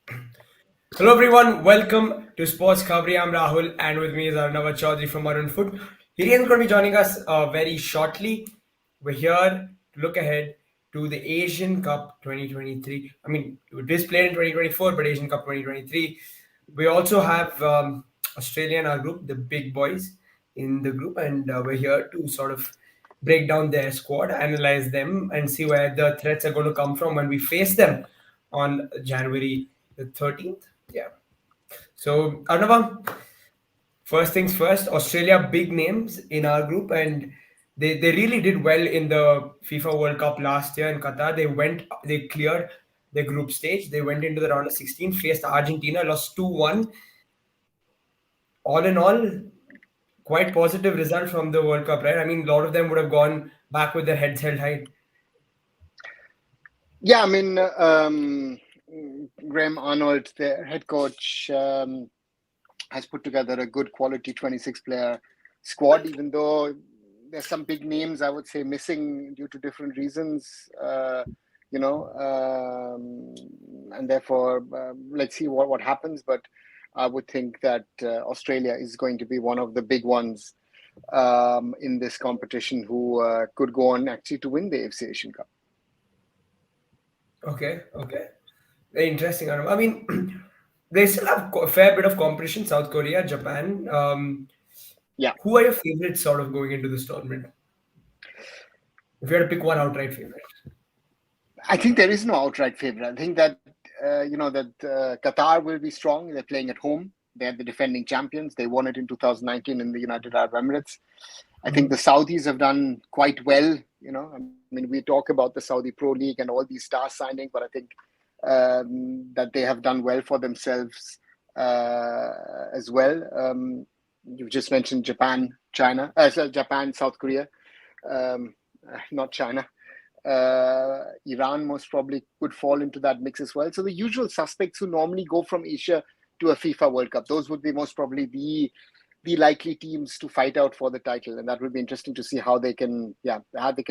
Hello everyone, welcome to SportsKhabri. I'm Rahul and with me is Arnav Chaudhary from Arun Food. Hiren's going to be joining us very shortly. We're here to look ahead to the Asian Cup 2023. I mean, it is played in 2024, but Asian Cup 2023. We also have Australia in our group, the big boys in the group, and we're here to sort of break down their squad, analyze them, and see where the threats are going to come from when we face them on January the 13th. Yeah. So, Arnava, first things first, Australia, big names in our group, and they really did well in the FIFA World Cup last year in Qatar. They cleared the group stage. They went into the round of 16, faced Argentina, lost 2-1. All in all, quite positive result from the World Cup, right? I mean, a lot of them would have gone back with their heads held high. Yeah, I mean, Graham Arnold, the head coach, has put together a good quality 26-player squad, even though there's some big names, I would say, missing due to different reasons, and therefore, let's see what happens. But I would think that Australia is going to be one of the big ones in this competition who could go on actually to win the AFC Asian Cup. Okay. Very interesting. Arnava. I mean, they still have a fair bit of competition. South Korea, Japan. Yeah. Who are your favorites sort of going into this tournament? If you had to pick one outright favorite. I think there is no outright favorite. I think that Qatar will be strong. They're playing at home. They're the defending champions. They won it in 2019 in the United Arab Emirates. I think the Saudis have done quite well. I mean, we talk about the Saudi Pro League and all these star signings, but I think that they have done well for themselves as well. You've just mentioned Japan, South Korea, not China. Iran most probably could fall into that mix as well. So the usual suspects who normally go from Asia to a FIFA World Cup, those would be most probably the likely teams to fight out for the title, and that will be interesting to see how they can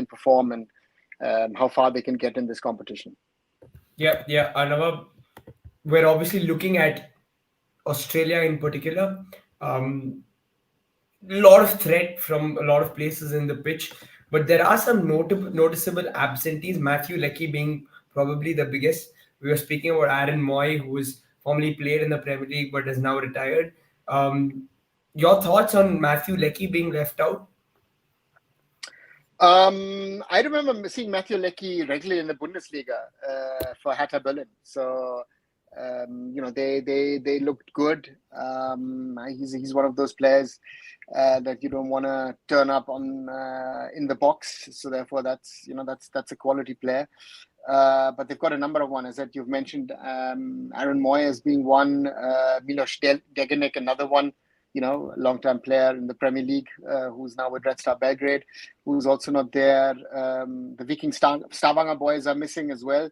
perform and how far they can get in this competition. Yeah. Arnava, we're obviously looking at Australia in particular. A lot of threat from a lot of places in the pitch, but there are some noticeable absentees. Matthew Leckie being probably the biggest. We were speaking about Aaron Moy, who was formerly played in the Premier League but is now retired. Your thoughts on Matthew Leckie being left out? I remember seeing Matthew Leckie regularly in the Bundesliga for Hertha Berlin. So they looked good. He's one of those players that you don't want to turn up on in the box. So therefore, that's a quality player. But they've got a number of ones that you've mentioned. Aaron Moy as being one, Milos Degenek another one. Long-time player in the Premier League, who's now with Red Star Belgrade, who's also not there. The Viking Stavanger boys are missing as well.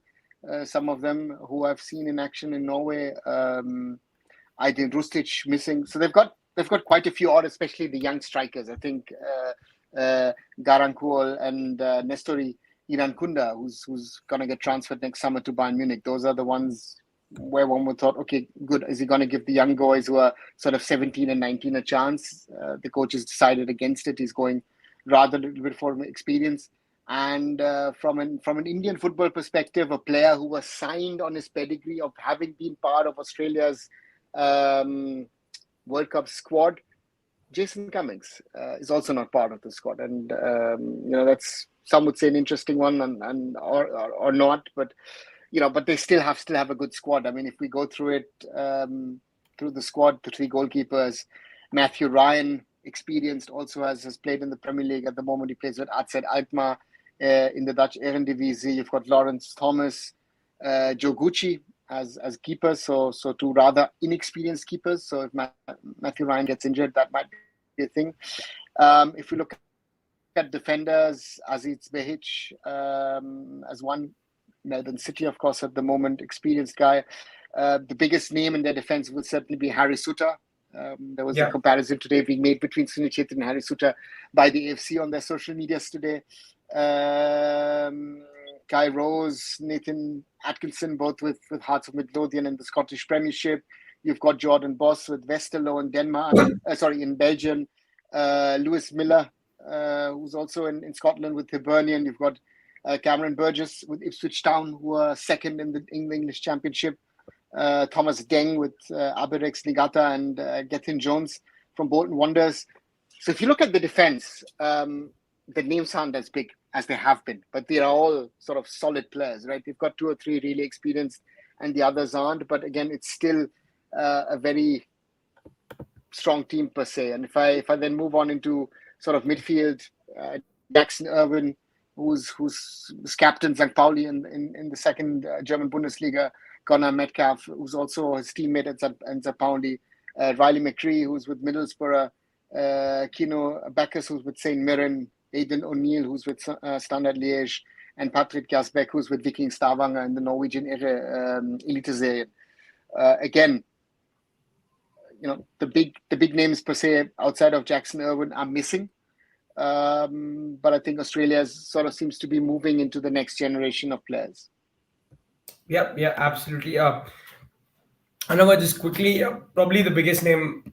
Some of them who I've seen in action in Norway. I think Rustic missing. So they've got quite a few odd, especially the young strikers. I think Garankuol and Nestori Irankunda, who's going to get transferred next summer to Bayern Munich. Those are the ones where one would thought, okay, good. Is he going to give the young boys who are sort of 17 and 19 a chance? The coach has decided against it. He's going rather a little bit for experience. And from an Indian football perspective, a player who was signed on his pedigree of having been part of Australia's World Cup squad, Jason Cummings is also not part of the squad, and that's, some would say, an interesting one, and or not, but but they still have a good squad. I mean, if we go through it, through the squad, the three goalkeepers, Matthew Ryan, experienced, also has played in the Premier League at the moment. He plays with AZ Alkmaar in the Dutch Eredivisie. You've got Lawrence Thomas, Joe Gucci as keepers, so two rather inexperienced keepers. So if Matthew Ryan gets injured, that might be a thing. If we look at defenders, Aziz Behic as one. Melbourne City, of course, at the moment, experienced guy. The biggest name in their defense would certainly be Harry Suter. There was a comparison today being made between Sunil Chhetri and Harry Suter by the AFC on their social medias today. Guy Rose, Nathan Atkinson, both with Hearts of Midlothian in the Scottish Premiership. You've got Jordan Boss with Westerlo in Denmark, in Belgium. Lewis Miller, who's also in Scotland with Hibernian. You've got Cameron Burgess with Ipswich Town, who are second in the English Championship. Thomas Deng with Aberex Niigata, and Gethin Jones from Bolton Wanderers. So if you look at the defense, the names aren't as big as they have been, but they are all sort of solid players, right? They've got 2 or 3 really experienced, and the others aren't. But again, it's still a very strong team per se. And if I then move on into sort of midfield, Jackson Irwin, who's captain St. Pauli in the second German Bundesliga, Gunnar Metcalf, who's also his teammate at St. Pauli, Riley McCree, who's with Middlesbrough, Kino Bacchus, who's with St. Mirren, Aidan O'Neill, who's with Standard Liège, and Patrick Gasbeck, who's with Viking Stavanger in the Norwegian Eliteserien. Again, the big names per se outside of Jackson Irwin are missing. But I think Australia sort of seems to be moving into the next generation of players. Yeah, absolutely. Another just quickly, probably the biggest name,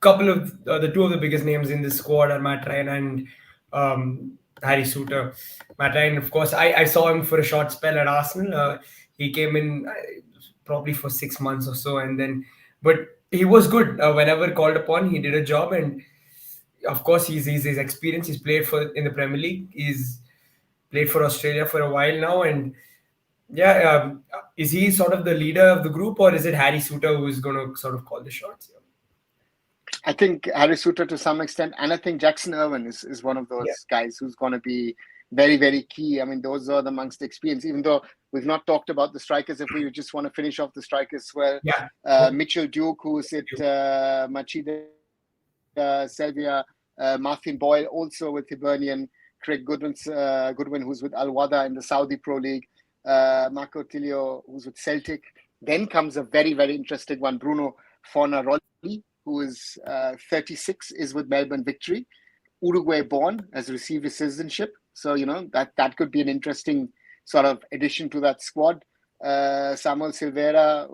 couple of the 2 of the biggest names in this squad are Matt Ryan and Harry Suter. Matt Ryan, of course, I saw him for a short spell at Arsenal. He came in probably for 6 months or so, but he was good. Whenever called upon, he did a job, and of course, he's experienced. He's played in the Premier League. He's played for Australia for a while now, and is he sort of the leader of the group, or is it Harry Suter who is going to sort of call the shots? I think Harry Suter to some extent, and I think Jackson Irwin is one of those guys who's going to be very, very key. I mean, those are amongst the experience, even though we've not talked about the strikers. If we just want to finish off the strikers, well, Mitchell Duke, who's at Machida Selvia, Martin Boyle, also with Hibernian, Craig Goodwin, who's with Al Wada in the Saudi Pro League, Marco Tilio, who's with Celtic. Then comes a very, very interesting one, Bruno Fornaroli, who is 36, is with Melbourne Victory. Uruguay born, has received his citizenship. So, that could be an interesting sort of addition to that squad. Samuel Silveira,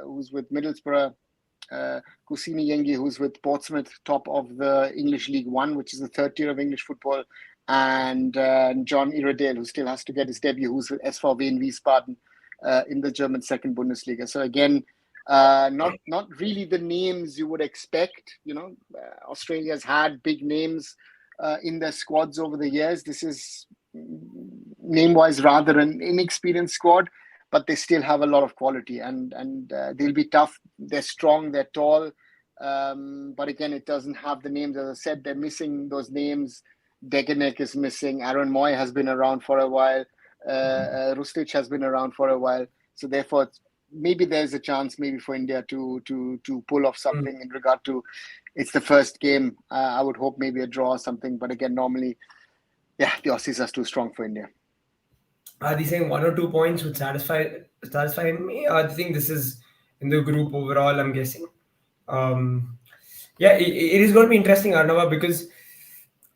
who's with Middlesbrough. Kusini Yengi, who's with Portsmouth, top of the English League One, which is the 3rd tier of English football. And John Iredale, who still has to get his debut, who's with SVW in Wiesbaden in the German 2nd Bundesliga. So again, not really the names you would expect. Australia's had big names in their squads over the years. This is name-wise rather an inexperienced squad, but they still have a lot of quality, and they'll be tough. They're strong, they're tall, but again, it doesn't have the names. As I said, they're missing those names. Degenek is missing. Aaron Moy has been around for a while. Rustic has been around for a while. So therefore, maybe there's a chance maybe for India to pull off something in regard to it's the first game. I would hope maybe a draw or something. But again, normally, the Aussies are too strong for India. Are they saying 1 or 2 points would satisfy me? I think this is in the group overall, I'm guessing. It is going to be interesting, Arnava, because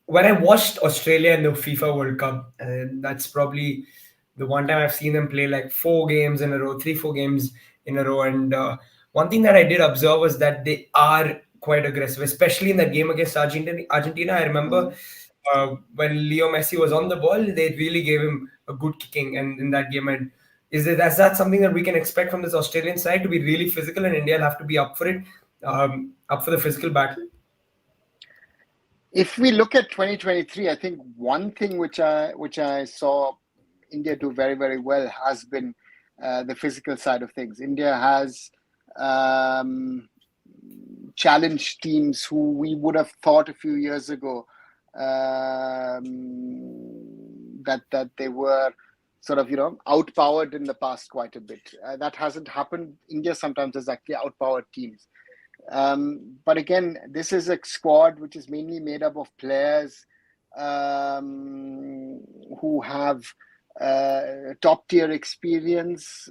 when I watched Australia in the FIFA World Cup, that's probably the one time I've seen them play like 4 games in a row, 3-4 games in a row. And one thing that I did observe was that they are quite aggressive, especially in that game against Argentina. I remember when Leo Messi was on the ball, they really gave him a good kicking and in that game. And is that something that we can expect from this Australian side, to be really physical, and India will have to be up for it, up for the physical battle? If we look at 2023, I think one thing which I saw India do very, very well has been the physical side of things. India has challenged teams who we would have thought a few years ago that they were sort of outpowered in the past quite a bit. That hasn't happened. India sometimes has actually outpowered teams. But again, this is a squad which is mainly made up of players who have top tier experience.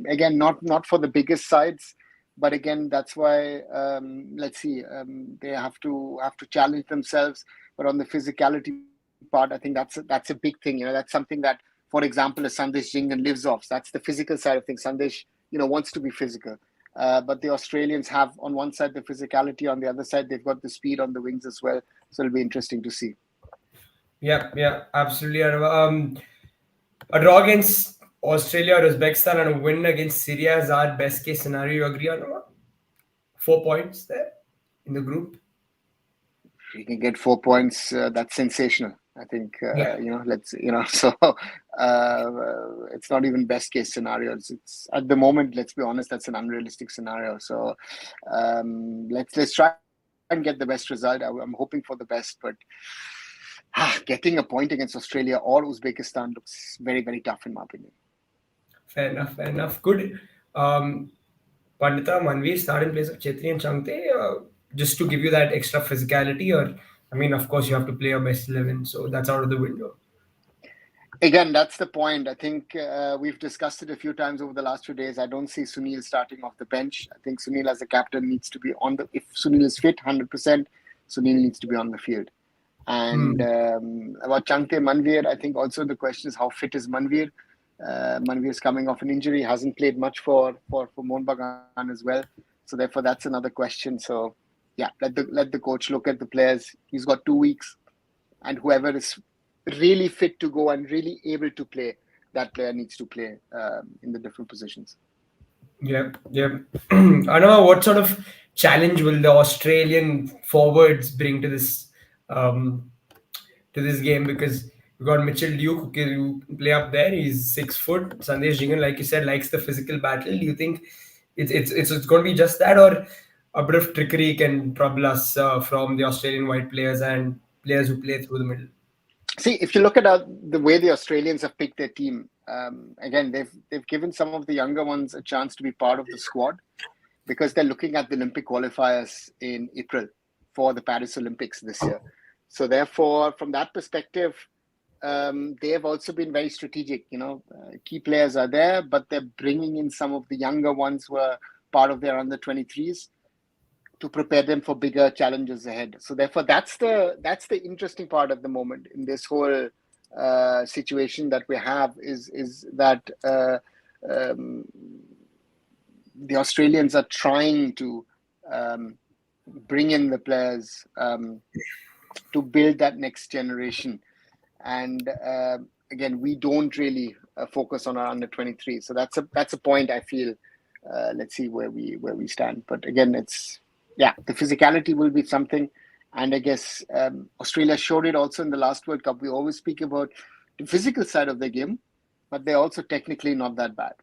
Again, not for the biggest sides, but again, that's why let's see. They have to challenge themselves. But on the physicality part, I think that's a big thing. That's something that for example, a Sandesh Jingan lives off. That's the physical side of things. Sandesh, wants to be physical. But the Australians have on one side the physicality, on the other side they've got the speed on the wings as well. So it'll be interesting to see. Yeah, absolutely. A draw against Australia or Uzbekistan and a win against Syria is our best case scenario. You agree on 4 points there in the group? You can get 4 points. That's sensational. I think Yeah. So it's not even best case scenarios. It's at the moment. Let's be honest. That's an unrealistic scenario. So let's try and get the best result. I'm hoping for the best, but getting a point against Australia or Uzbekistan looks very, very tough in my opinion. Fair enough. Good. Pandita, Manveer start in place of Chetri and Changte, just to give you that extra physicality, or I mean, of course, you have to play your best 11, so that's out of the window. Again, that's the point. I think we've discussed it a few times over the last few days. I don't see Sunil starting off the bench. I think Sunil as a captain needs to be if Sunil is fit 100%, Sunil needs to be on the field. And about Changte Manveer, I think also the question is how fit is Manveer? Manveer is coming off an injury, hasn't played much for Mohun Bagan as well. So therefore, that's another question. So yeah, let the coach look at the players. He's got 2 weeks, and whoever is really fit to go and really able to play, that player needs to play in the different positions. Yeah. I know what sort of challenge will the Australian forwards bring to this game, because we got Mitchell Duke who can play up there. He's 6 foot. Sandesh Jingan, like you said, likes the physical battle. Do you think it's going to be just that, or a bit of trickery can trouble us from the Australian white players and players who play through the middle? See, if you look at the way the Australians have picked their team, again, they've given some of the younger ones a chance to be part of the squad because they're looking at the Olympic qualifiers in April for the Paris Olympics this year. So therefore, from that perspective, they have also been very strategic. Key players are there, but they're bringing in some of the younger ones who are part of their under-23s to prepare them for bigger challenges ahead. So therefore, that's the interesting part at the moment in this whole situation that we have is that the Australians are trying to bring in the players to build that next generation. And again, we don't really focus on our under-23. So that's a point I feel. Let's see where we stand. But again, the physicality will be something. And I guess Australia showed it also in the last World Cup. We always speak about the physical side of the game, but they're also technically not that bad.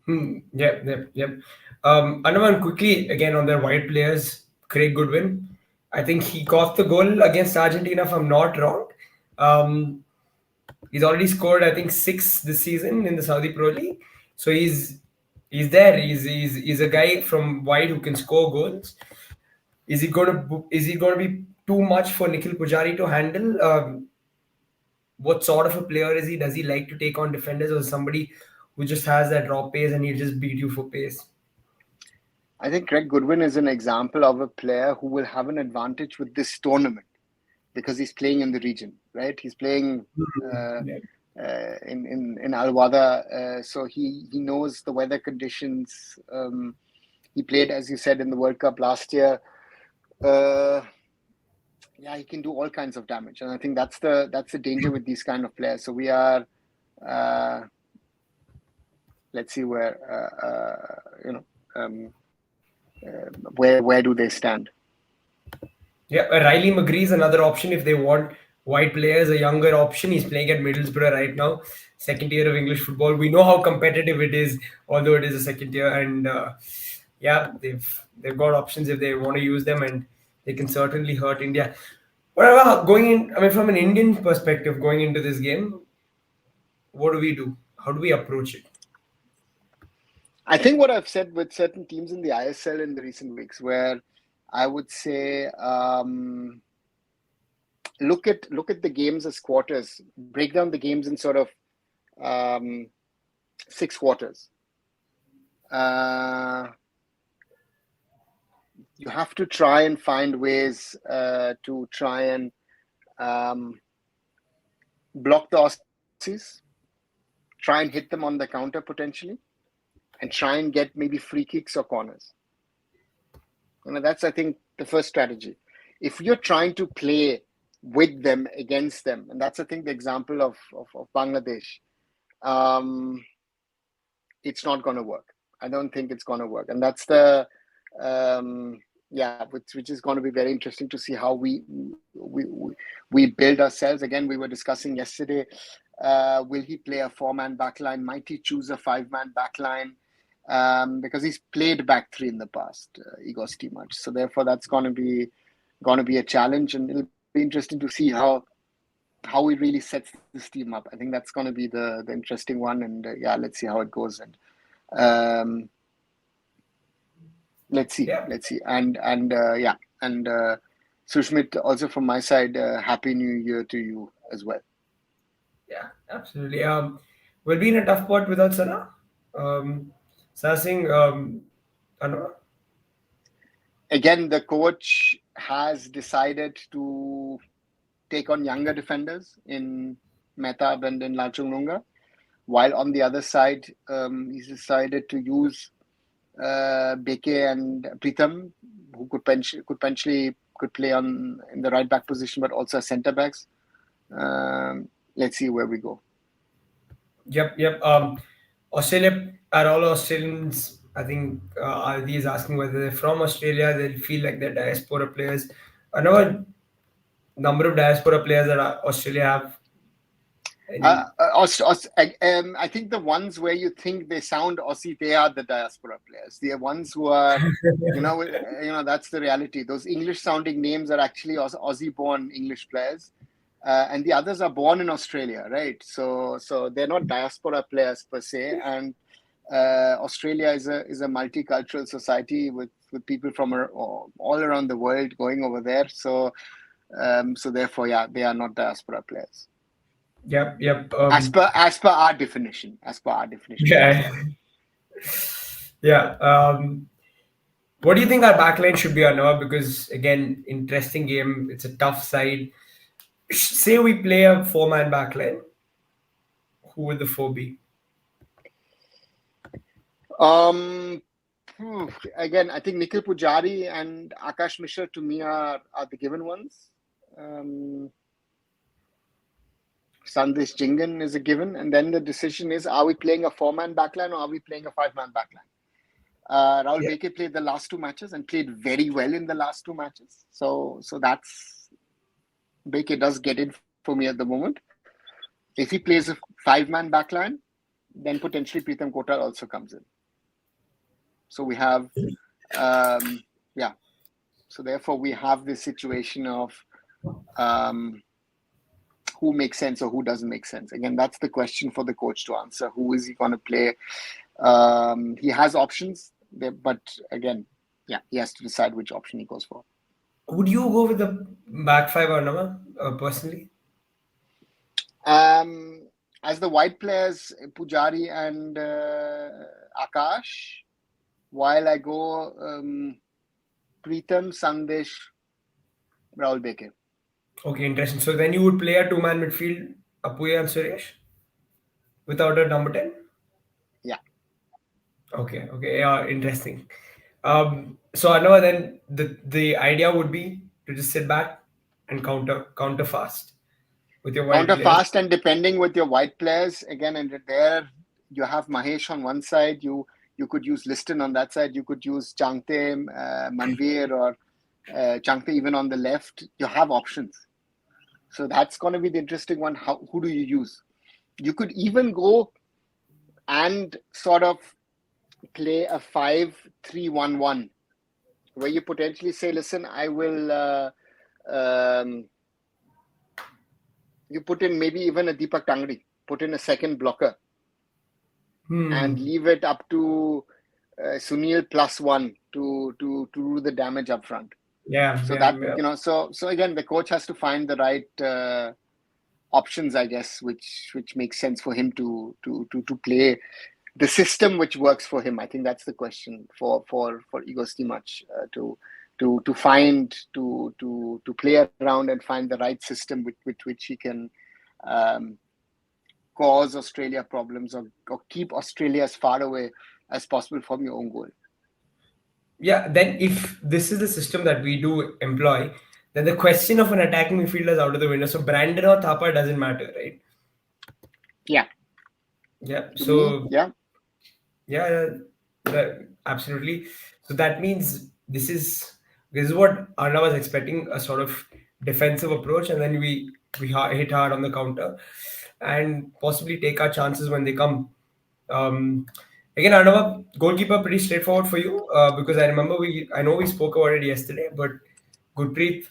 Yep. Another one quickly, again, on their white players, Craig Goodwin. I think he got the goal against Argentina, if I'm not wrong. He's already scored, I think, 6 this season in the Saudi Pro League. So he's there. He's a guy from wide who can score goals. Is he going to be too much for Nikhil Pujari to handle? What sort of a player is he? Does he like to take on defenders, or somebody who just has that raw pace and he'll just beat you for pace? I think Craig Goodwin is an example of a player who will have an advantage with this tournament because he's playing in the region, right? He's playing in Al Wada, so he knows the weather conditions. He played, as you said, in the World Cup last year. He can do all kinds of damage, and I think that's the danger with these kind of players. So we are, let's see where do they stand. Yeah, Riley McGree is another option if they want white players, a younger option. He's playing at Middlesbrough right now, second tier of English football. We know how competitive it is, although it is a second tier, and they've got options if they want to use them, and they can certainly hurt India. Whatever, from an Indian perspective, going into this game, what do we do? How do we approach it? I think what I've said with certain teams in the ISL in the recent weeks, where I would say look at the games as quarters, break down the games in sort of 6 quarters. You have to try and find ways to try and block the Aussies. try and hit them on the counter potentially, and try and get maybe free kicks or corners. That's, I think, the first strategy. If you're trying to play with them, against them, and that's, I think, the example of Bangladesh, it's not going to work. I don't think it's going to work. And that's the, which is going to be very interesting to see how we build ourselves. Again, we were discussing yesterday, will he play a 4-man backline? Might he choose a 5-man backline? Because he's played back three in the past, Igor Stimac. So therefore, that's going to be a challenge, and it'll be interesting to see how he really sets this team up. I think that's going to be the interesting one, and let's see how it goes. And let's see, and Sushmit, also from my side, happy New Year to you as well. Yeah, absolutely. We'll be in a tough spot without Salah. Singh, again, the coach has decided to take on younger defenders in Mehtab and in Lachung, while on the other side, he's decided to use Beke and Pritham, who could potentially play in the right back position, but also as centre backs. Let's see where we go. Yep. Australia, are all Australians, I think, Adi is asking whether they're from Australia, they'll feel like they're diaspora players. I know a number of diaspora players that Australia have. I think the ones where you think they sound Aussie, they are the diaspora players. The ones who are, that's the reality. Those English-sounding names are actually Aussie-born English players. And the others are born in Australia, right? So they're not diaspora players per se. And Australia is a multicultural society with people from all around the world going over there. So therefore, they are not diaspora players. Yep. As per our definition. Yeah. Yeah. What do you think our backline should be, Arnav? Because again, interesting game. It's a tough side. Say we play a 4-man backline. Who would the 4 be? Again, I think Nikhil Pujari and Akash Mishra to me are the given ones. Sandesh Jingan is a given, and then the decision is: are we playing a 4-man backline or are we playing a 5-man backline? Rahul Beke played the last 2 matches and played very well in the last 2 matches. So that's Beke does get in for me at the moment. If he plays a 5-man backline, then potentially Pritham Kotal also comes in. So we have, So therefore, we have this situation of who makes sense or who doesn't make sense. Again, that's the question for the coach to answer. Who is he going to play? He has options, but again, he has to decide which option he goes for. Would you go with the back 5 or Nama, personally? As the white players, Pujari and Akash, while I go Pritham, Sandesh, Rahul Beke. Okay, interesting. So then you would play a 2-man midfield, Apuya and Suresh, without a number 10? Yeah. Okay. Yeah, interesting. So I know then the idea would be to just sit back and counter fast with your white players. Fast, and depending with your white players, again, and there you have Mahesh on one side, you could use Liston on that side, you could use Changte, Manveer, or Changte even on the left. You have options. So that's going to be the interesting one. Who do you use? You could even go and sort of play a 5-3-1-1, where you potentially say, listen, I will... you put in maybe even a Deepak Tangri, put in a second blocker, and leave it up to Sunil +1 to do the damage up front. So again, the coach has to find the right options, I guess, which makes sense for him to play the system which works for him. I think that's the question for Igor Stimac, to find to play around and find the right system with which he can cause Australia problems, or keep Australia as far away as possible from your own goal. Yeah, then if this is the system that we do employ, then the question of an attacking midfielder is out of the window. So Brandon or Thapa doesn't matter, right? Yeah, Yeah. to me, So yeah. yeah, absolutely. So that means this is what Arna was expecting, a sort of defensive approach, and then we hit hard on the counter, and possibly take our chances when they come. Um, Again, Arnav, goalkeeper pretty straightforward for you because I know we spoke about it yesterday, but Gurpreet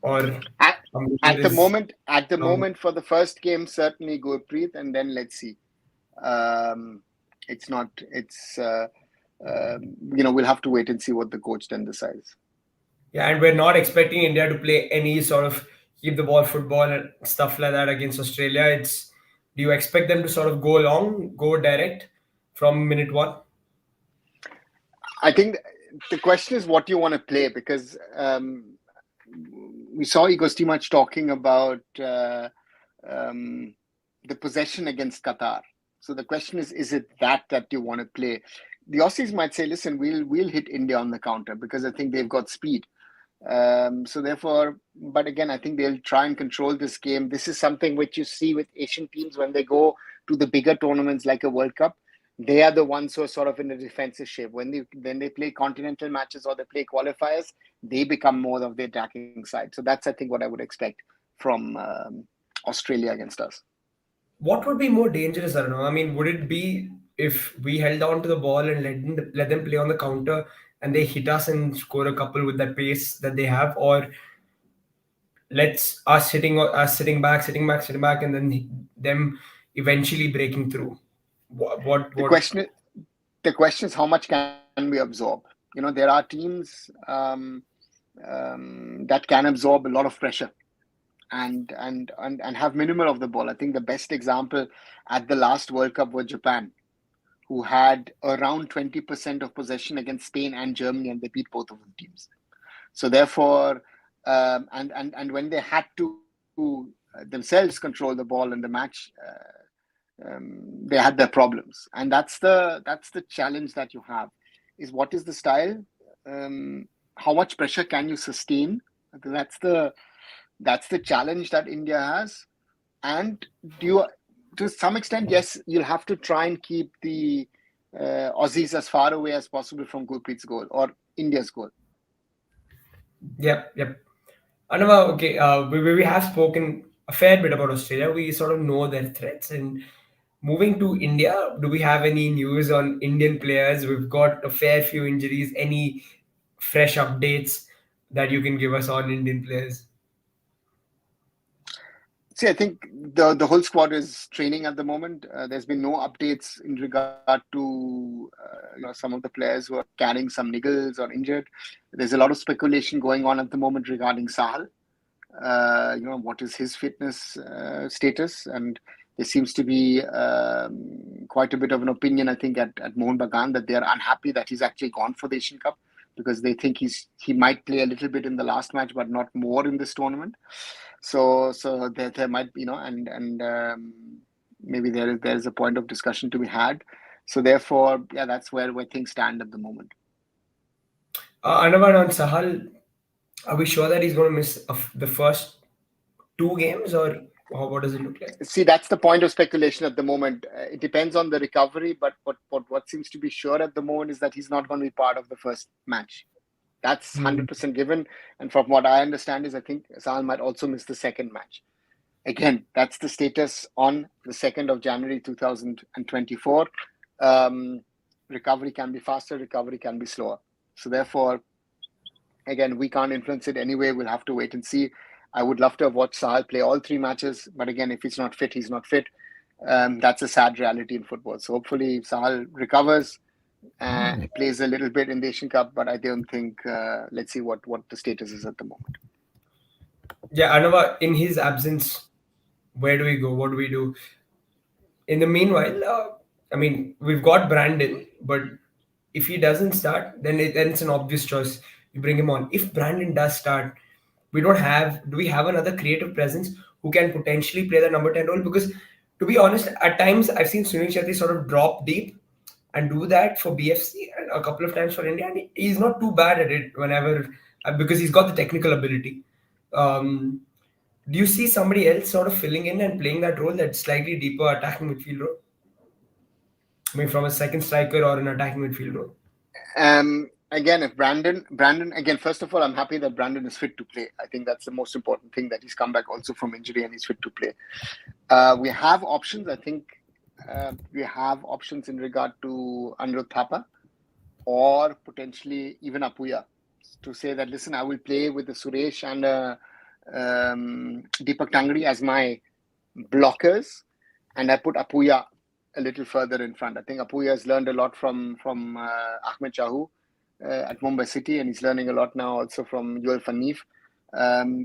or At, Amritsar at the is moment, at the um, moment for the first game, certainly Gurpreet, and then let's see. Um, it's not. It's we'll have to wait and see what the coach then decides. yeah, and we're not expecting India to play any sort of keep the ball football and stuff like that against Australia. It's Do you expect them to sort of go long, go direct from minute one? I think the question is what you want to play, because we saw Igor Stimac talking about um, the possession against Qatar. So the question is it that you want to play? The Aussies might say, listen, we'll hit India on the counter because I think they've got speed. So therefore, but again, I think they'll try and control this game. This is something which you see with Asian teams when they go to the bigger tournaments like a World Cup. They are the ones who are sort of in a defensive shape. When they play continental matches or they play qualifiers, they become more of the attacking side. So that's, I think, what I would expect from Australia against us. What would be more dangerous? I don't know. I mean, would it be if we held on to the ball and let them play on the counter and they hit us and score a couple with that pace that they have, or let's us sitting back, and then them eventually breaking through? The What? question the question is how much can we absorb? There are teams that can absorb a lot of pressure and have minimal of the ball. I think the best example at the last World Cup was Japan, who had around 20% of possession against Spain and Germany, and they beat both of the teams. So therefore, and when they had to themselves control the ball in the match, they had their problems, and that's the challenge that you have. Is what is the style? How much pressure can you sustain? I think that's the challenge that India has. And do you, to some extent, yes, you'll have to try and keep the Aussies as far away as possible from Gurpreet's goal or India's goal. Yep. Anava, okay, we have spoken a fair bit about Australia. We sort of know their threats. And moving to India, do we have any news on Indian players? We've got a fair few injuries. Any fresh updates that you can give us on Indian players? See, I think the whole squad is training at the moment. There's been no updates in regard to some of the players who are carrying some niggles or injured. There's a lot of speculation going on at the moment regarding Sahal. What is his fitness status? And there seems to be quite a bit of an opinion, I think, at Mohun Bagan, that they are unhappy that he's actually gone for the Asian Cup, because they think he might play a little bit in the last match, but not more in this tournament. So there might be, maybe there is a point of discussion to be had. So therefore, yeah, that's where things stand at the moment. Anavan, on Sahal, are we sure that he's going to miss the first two games, or what does it look like? See, that's the point of speculation at the moment. It depends on the recovery, but what seems to be sure at the moment is that he's not going to be part of the first match. That's 100% given. And from what I understand is I think Sahal might also miss the second match. Again, that's the status on the 2nd of January 2024. Recovery can be faster, recovery can be slower. So therefore, again, we can't influence it anyway. We'll have to wait and see. I would love to have watched Sahal play all three matches. But again, if he's not fit, he's not fit. That's a sad reality in football. So hopefully Sahal recovers and plays a little bit in the Asian Cup. But I don't think, let's see what the status is at the moment. Yeah, Anava, in his absence, where do we go? What do we do? In the meanwhile, I mean, we've got Brandon, but if he doesn't start, then it's an obvious choice. You bring him on. If Brandon does start, do we have another creative presence who can potentially play the number 10 role? Because To be honest, at times I've seen Sunil Shetty sort of drop deep and do that for BFC and a couple of times for India, and he's not too bad at it whenever because he's got the technical ability. Um, do you see somebody else sort of filling in and playing that role, that slightly deeper attacking midfield role? I mean, from a second striker or an attacking midfield role? Again, if Brandon, again, first of all, I'm happy that Brandon is fit to play. I think that's the most important thing, that he's come back also from injury and he's fit to play. We have options. I think we have options in regard to Anirudh Thapa or potentially even Apuya, to say that, listen, I will play with the Suresh and Deepak Tangri as my blockers, and I put Apuya a little further in front. I think Apuya has learned a lot from Ahmed Chahu at Mumbai City, and he's learning a lot now also from Joel van Neef.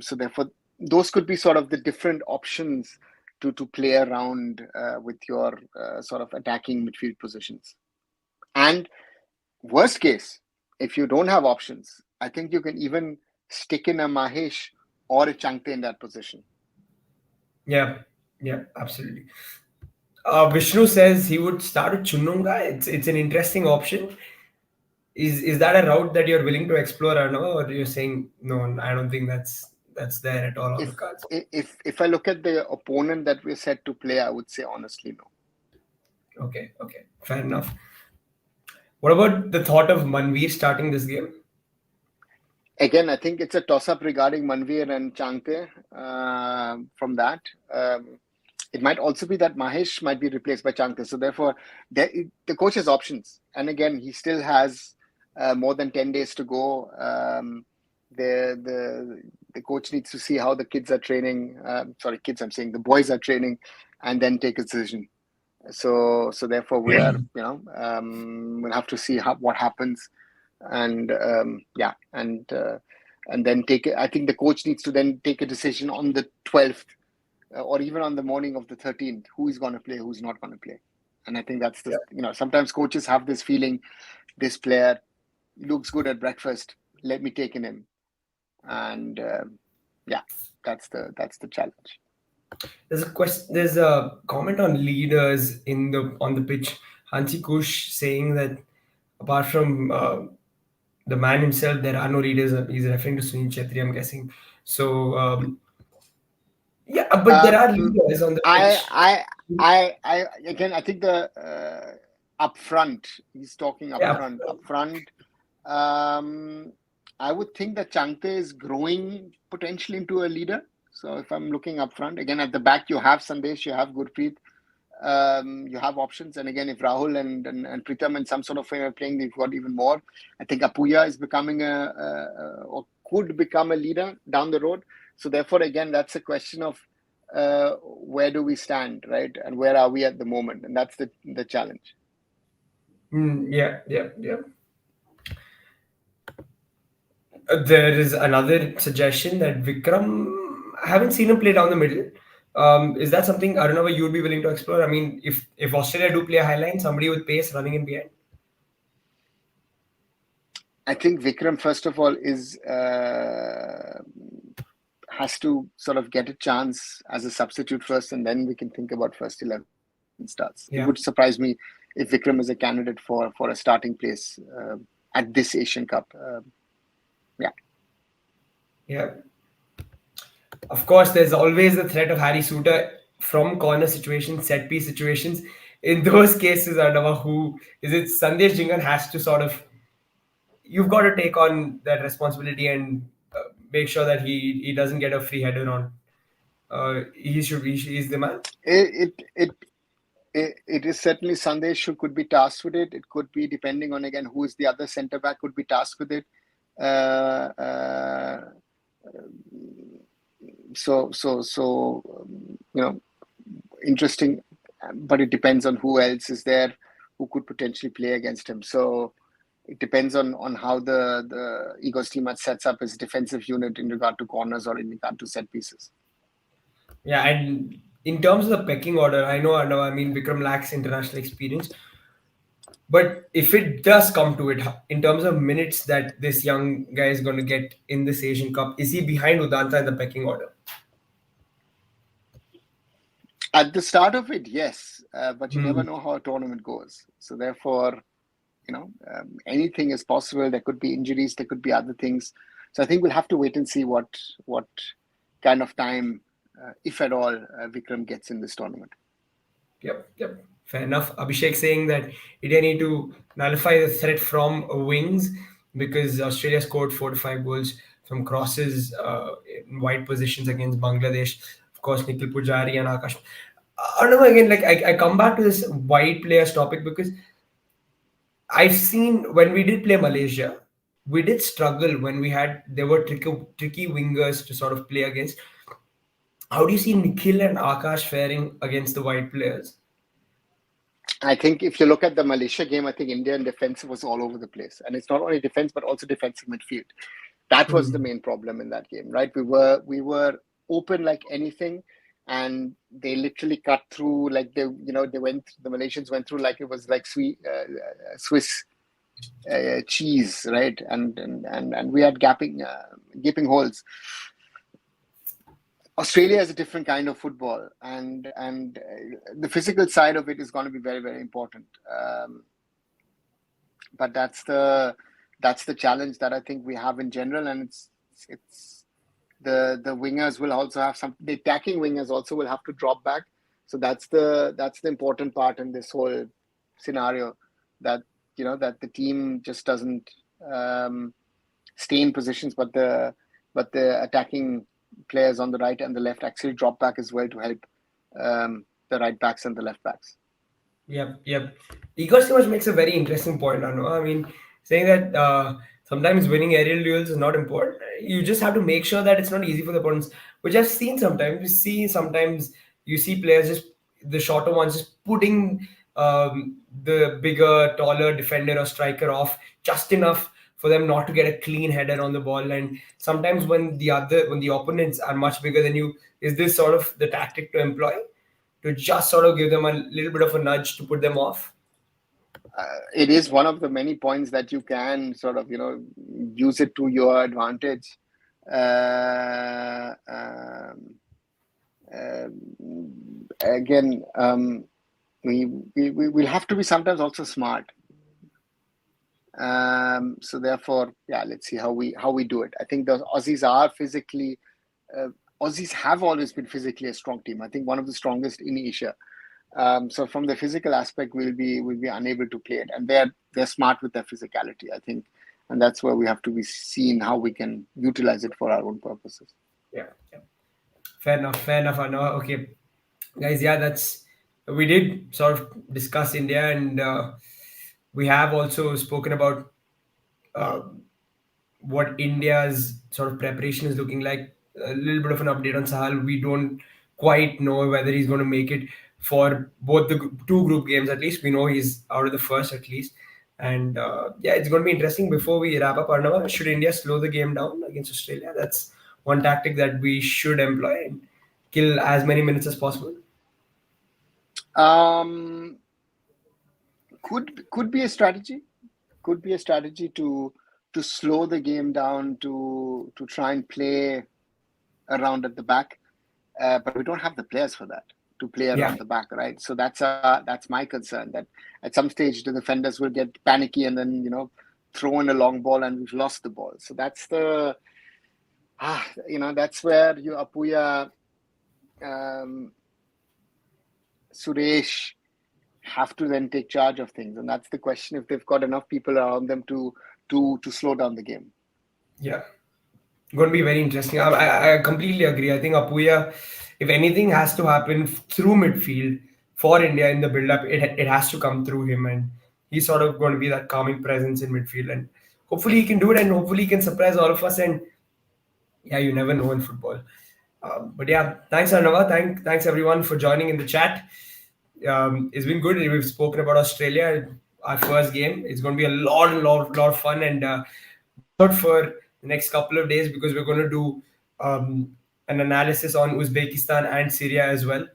So therefore, those could be sort of the different options to play around with your sort of attacking midfield positions. And worst case, if you don't have options, I think you can even stick in a Mahesh or a Changte in that position. Yeah, absolutely. Vishnu says he would start with Chununga. It's an interesting option. Is that a route that you're willing to explore, or no? Or you're saying no? I don't think that's there at all on the If cards. if I look at the opponent that we're set to play, I would say honestly no. Okay, fair enough. What about the thought of Manveer starting this game? Again, I think it's a toss-up regarding Manveer and Changte. From that, it might also be that Mahesh might be replaced by Changte. So therefore, the coach has options. And again, he still has more than 10 days to go. The coach needs to see how the kids are training. Sorry, kids, I'm saying the boys are training, and then take a decision. So therefore, we are, we'll have to see what happens. And and then take it. I think the coach needs to then take a decision on the 12th or even on the morning of the 13th, who is going to play, who's not going to play. And I think that's the sometimes coaches have this feeling, this player looks good at breakfast, let me take in him. And that's the challenge. There's a comment on leaders on the pitch. Hansi Kush saying that apart from the man himself, there are no leaders. He's referring to Sunil Chetri, I'm guessing. So but there are leaders on the pitch. I again, I think the up front, he's talking up front. Up front, I would think that Changte is growing potentially into a leader. So if I'm looking up front, again at the back, you have Sandesh, you have Gurpreet, you have options. And again, if Rahul and Pritam in some sort of way are playing, they've got even more. I think Apuya is becoming or could become a leader down the road. So therefore, again, that's a question of where do we stand, right? And where are we at the moment? And that's the challenge. Yeah. There is another suggestion that Vikram, I haven't seen him play down the middle. Is that something, I don't know, you would be willing to explore? I mean, if Australia do play a high line, somebody with pace running in behind. I think Vikram, first of all, has to sort of get a chance as a substitute first, and then we can think about first 11 starts. Yeah. It would surprise me if Vikram is a candidate for a starting place at this Asian Cup. Yeah. Of course, there's always the threat of Harry Suter from corner situations, set piece situations. In those cases, Arnava, who is it? Sandesh Jingan has to sort of. You've got to take on that responsibility and make sure that he doesn't get a free header on. He's the man. It is certainly Sandesh who could be tasked with it. It could be, depending on again who is the other centre back, could be tasked with it. So interesting, but it depends on who else is there who could potentially play against him. So it depends on how the Egos team sets up its defensive unit in regard to corners or in regard to set pieces. Yeah, and in terms of the pecking order, I know, I mean, Vikram lacks international experience. But if it does come to it, in terms of minutes that this young guy is going to get in this Asian Cup, is he behind Udanta in the pecking order? At the start of it, yes, but you never Hmm. know how a tournament goes. So therefore, anything is possible. There could be injuries, there could be other things. So I think we'll have to wait and see what kind of time, if at all, Vikram gets in this tournament. Yep, yep. Fair enough. Abhishek saying that India need to nullify the threat from wings because Australia scored 4 to 5 goals from crosses in wide positions against Bangladesh. Of course, Nikhil Pujari and Akash. I don't know again. Like I come back to this wide players topic because I've seen when we did play Malaysia, we did struggle when we had there were tricky wingers to sort of play against. How do you see Nikhil and Akash faring against the wide players? I think if you look at the Malaysia game, I think Indian defense was all over the place, and it's not only defense but also defensive midfield. That was the Hmm. main problem in that game, right? We were open like anything, and they literally cut through like they went the Malaysians went through like it was like Swiss cheese, right? And we had gaping holes. Australia is a different kind of football, and the physical side of it is going to be very very important. But that's the challenge that I think we have in general, and it's the wingers will also have some. The attacking wingers also will have to drop back. So that's the important part in this whole scenario, that that the team just doesn't um, stay in positions, but the attacking players on the right and the left actually drop back as well to help the right backs and the left backs. Yep, yep. Igor Stimac makes a very interesting point, Anu. I mean, saying that sometimes winning aerial duels is not important. You just have to make sure that it's not easy for the opponents, which I've seen sometimes. You see sometimes you see players just the shorter ones just putting the bigger, taller defender or striker off just enough for them not to get a clean header on the ball. And sometimes when the opponents are much bigger than you, is this sort of the tactic to employ? To just sort of give them a little bit of a nudge to put them off. It is one of the many points that you can sort of use it to your advantage. Uh, um, Again, we will have to be sometimes also smart. So therefore, yeah, let's see how we do it. I think the Aussies are physically. Uh, Aussies have always been physically a strong team. I think one of the strongest in Asia. So from the physical aspect, we'll be unable to play it, and they're smart with their physicality, I think, and that's where we have to be seen how we can utilize it for our own purposes. Yeah, yeah. Fair enough. Fair enough. I know. Okay, guys. Yeah, that's we did sort of discuss India, and we have also spoken about uh, what India's sort of preparation is looking like. A little bit of an update on Sahal. We don't quite know whether he's going to make it for both the two group games. At least we know he's out of the first at least. And yeah, it's going to be interesting. Before we wrap up, Arnava, should India slow the game down against Australia? That's one tactic that we should employ and kill as many minutes as possible. Um, could be a strategy. Could be a strategy to slow the game down, to try and play around at the back. But we don't have the players for that, to play Yeah, around the back, right? So that's my concern, that at some stage the defenders will get panicky and then throw in a long ball and we've lost the ball. So that's where you Apuya, um, Suresh have to then take charge of things, and that's the question, if they've got enough people around them to slow down the game. yeah. Going to be very interesting. I completely agree. I think Apuya, if anything has to happen through midfield for India in the build-up, it has to come through him, and he's sort of going to be that calming presence in midfield, and hopefully he can do it, and hopefully he can surprise all of us. And yeah, you never know in football. But yeah, thanks Arnava. Thanks everyone for joining in the chat. It's been good. We've spoken about Australia, our first game. It's going to be a lot of fun, and watch out for the next couple of days because we're going to do an analysis on Uzbekistan and Syria as well.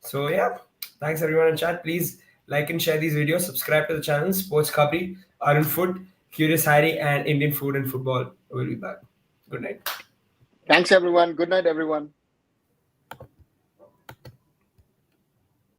So yeah, thanks everyone in chat. Please like and share these videos. Subscribe to the channel. Sports Khabri, Arun Food, Curious Harry, and Indian Food and Football. We'll be back. Good night. Thanks everyone. Good night everyone.